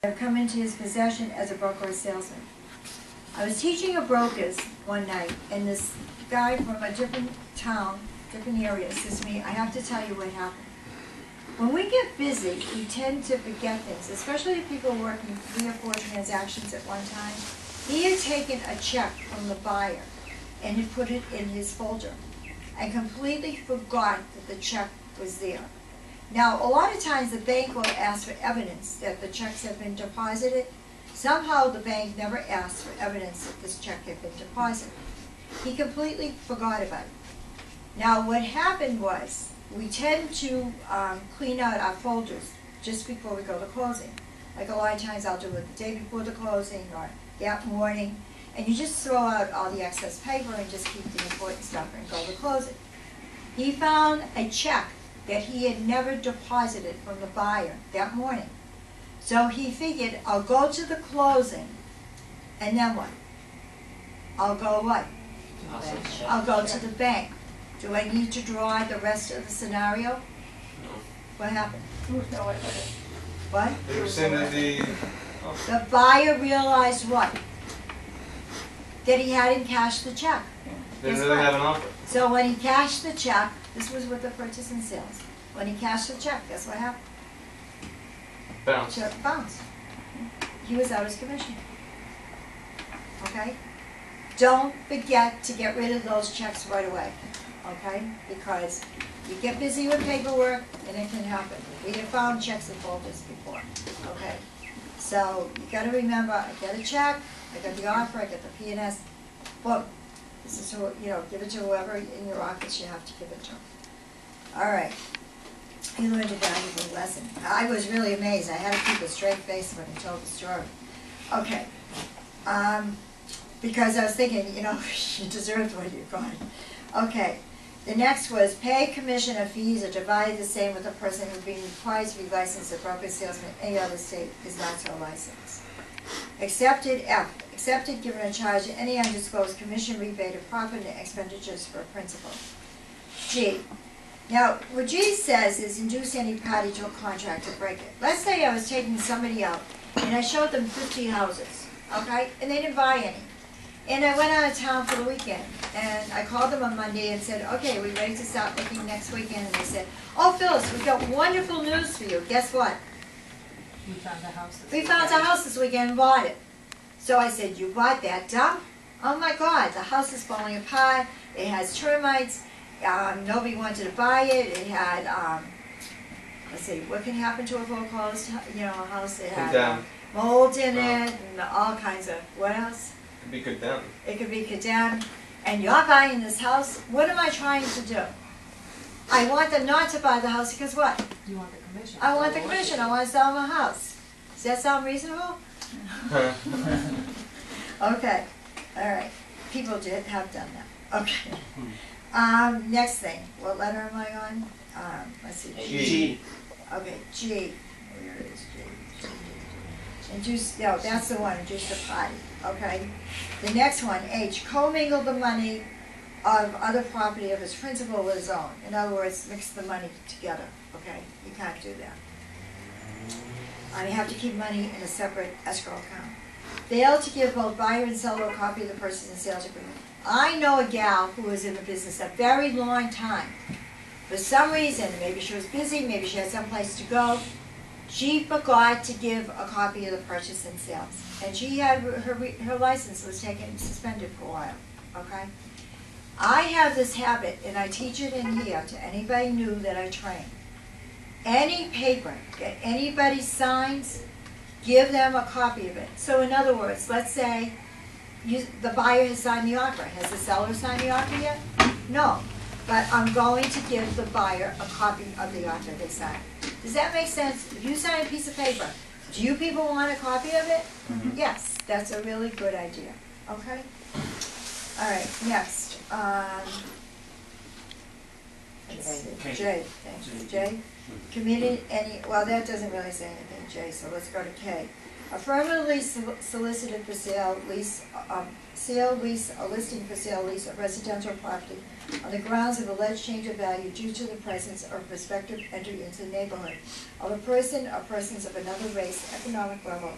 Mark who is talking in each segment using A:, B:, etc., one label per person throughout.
A: have come into his possession as a broker or salesman. I was teaching a brokers one night, and this guy from a different town, different area, says to me, I have to tell you what happened. When we get busy, we tend to forget things, especially if people are working 3 or 4 transactions at one time. He had taken a check from the buyer and had put it in his folder and completely forgot that the check was there. Now, a lot of times the bank will ask for evidence that the checks have been deposited. Somehow the bank never asked for evidence that this check had been deposited. He completely forgot about it. Now, what happened was, we tend to clean out our folders just before we go to closing. Like a lot of times I'll do it the day before the closing or that morning, and you just throw out all the excess paper and just keep the important stuff and go to closing. He found a check that he had never deposited from the buyer that morning. So he figured, I'll go to the closing, and then what? I'll go what? I'll go to the bank. Do I need to draw the rest of the scenario?
B: No.
A: What happened?
C: No, I
A: What?
B: They rescinded the...
A: The buyer realized what? That he hadn't cashed the check.
B: They
A: Guess
B: didn't really
A: what?
B: have an offer.
A: So when he cashed the check, this was with the purchase and sales. When he cashed the check, guess what happened?
B: Bounce.
A: Check bounced. He was out his commission. Okay? Don't forget to get rid of those checks right away. Okay? Because you get busy with paperwork and it can happen. We have found checks in folders before. Okay? So you got to remember, I get a check, I got the offer, I got the P&S, boom. This is who, give it to whoever in your office you have to give it to. All right. He learned a valuable lesson. I was really amazed. I had to keep a straight face when he told the story. Okay. Because I was thinking, you deserved what you got. Okay. The next was pay commission or fees are divided the same with a person who being required to be licensed as a broker salesman in any other state is not so licensed. Accepted F. Accepted given a charge of any undisclosed commission, rebate, or profit and expenditures for a principal. G. Now, what G says is induce any party to a contract to break it. Let's say I was taking somebody out and I showed them 50 houses, okay, and they didn't buy any. And I went out of town for the weekend, and I called them on Monday and said, okay, we ready to start looking next weekend? And they said, oh, Phyllis, we've got wonderful news for you. Guess what?
C: We found a house.
A: We found a house this weekend and bought it. So I said, you bought that dump? Oh my God, the house is falling apart. It has termites. Nobody wanted to buy it. It had, let's see, what can happen to a foreclosed, house? It had mold in it and all kinds of, what else?
B: It could be condemned.
A: It could be condemned. And you're buying this house. What am I trying to do? I want them not to buy the house because what?
C: You want the commission.
A: I want the commission. I want to sell them a house. Does that sound reasonable? Okay. All right. People have done that. Okay. Next thing. What letter am I on? Let's see.
B: G.
A: Okay, G. Where is G? Induce, no, that's the one, induce the party. Okay. The next one, H. Commingle the money of other property of his principal with his own. In other words, mix the money together. Okay. You can't do that. You have to keep money in a separate escrow account. Fail to give both buyer and seller a copy of the purchase and sales agreement. I know a gal who was in the business a very long time. For some reason, maybe she was busy, maybe she had someplace to go, she forgot to give a copy of the purchase and sales. And she had her license was suspended for a while. Okay? I have this habit, and I teach it in here to anybody new that I train. Any paper that anybody signs, give them a copy of it. So in other words, let's say the buyer has signed the offer. Has the seller signed the offer yet? No. But I'm going to give the buyer a copy of the offer they signed. Does that make sense? If you sign a piece of paper, do you people want a copy of it? Mm-hmm. Yes, that's a really good idea. Okay? All right, next. J. Thanks. J. Committed any, well, that doesn't really say anything, J, so let's go to K. affirmatively solicited for sale, lease, lease, or listing for sale, lease of residential property on the grounds of alleged change of value due to the presence or prospective entry into the neighborhood of a person or persons of another race, economic level,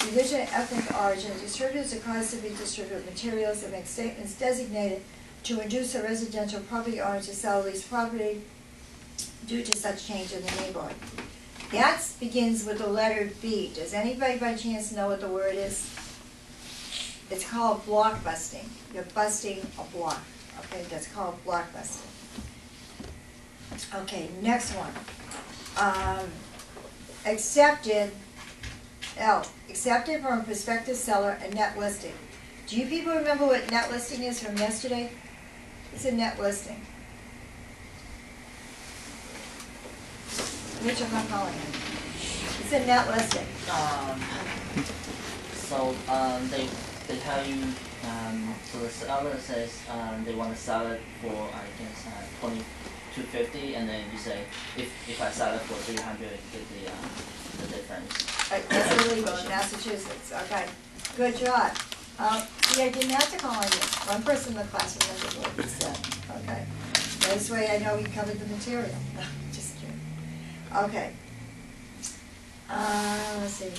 A: religion, ethnic origin, distributes or cause to be distributed materials and make statements designated to induce a residential property owner to sell lease property due to such change in the neighborhood. That begins with the letter B. Does anybody by chance know what the word is? It's called block busting. You're busting a block. Okay, that's called block busting. Okay, next one. Accepted from a prospective seller a net listing. Do you people remember what net listing is from yesterday? It's a net listing. Which I'm not calling it. It's a net listing.
D: They tell you, so the seller says they want to sell it for, I guess, $250, and then you say, if I sell it for $300, get the difference.
A: That's illegal in Massachusetts. Okay, good job. See, I didn't have to call on you. One person in the class remembered what you said. Okay, this way I know you covered the material. Just kidding. Okay. Let's see.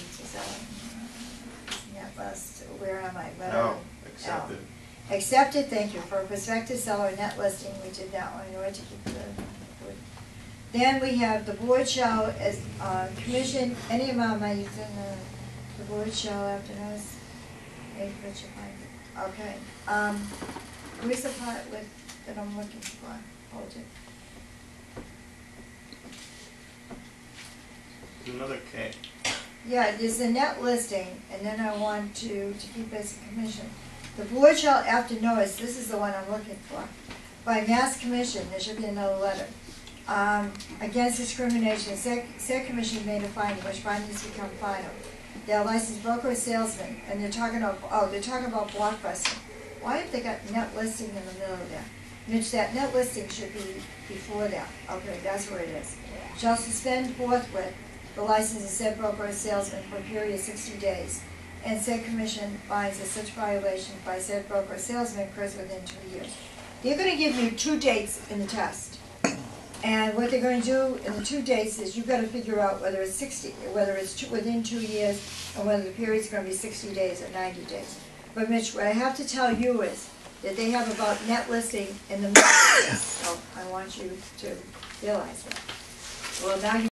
A: Where am I?
B: No, accepted.
A: Accepted, thank you, for a prospective seller net listing. We did that one in order to keep the good. Then we have the board shall as commission any amount of money within the board shall after notice. Okay. Where's the part that I'm looking for? Hold it.
B: Another K.
A: Yeah, there's a net listing, and then I want to keep as a commission. The board shall, after notice, this is the one I'm looking for, by mass commission, there should be another letter, against discrimination, said commission made a finding, which findings become final. They're licensed broker or salesman, and they're talking about block busting. Why have they got net listing in the middle of that? Mitch, that net listing should be before that. Okay, that's where it is. Shall suspend forthwith the license of said broker or salesman for a period of 60 days, and said commission finds that such violation by said broker or salesman occurs within 2 years. They're going to give you 2 dates in the test, and what they're going to do in the 2 dates is you've got to figure out whether it's within 2 years, and whether the period's going to be 60 days or 90 days. But Mitch, what I have to tell you is that they have about net listing in the middle of this, so I want you to realize that. Well, now you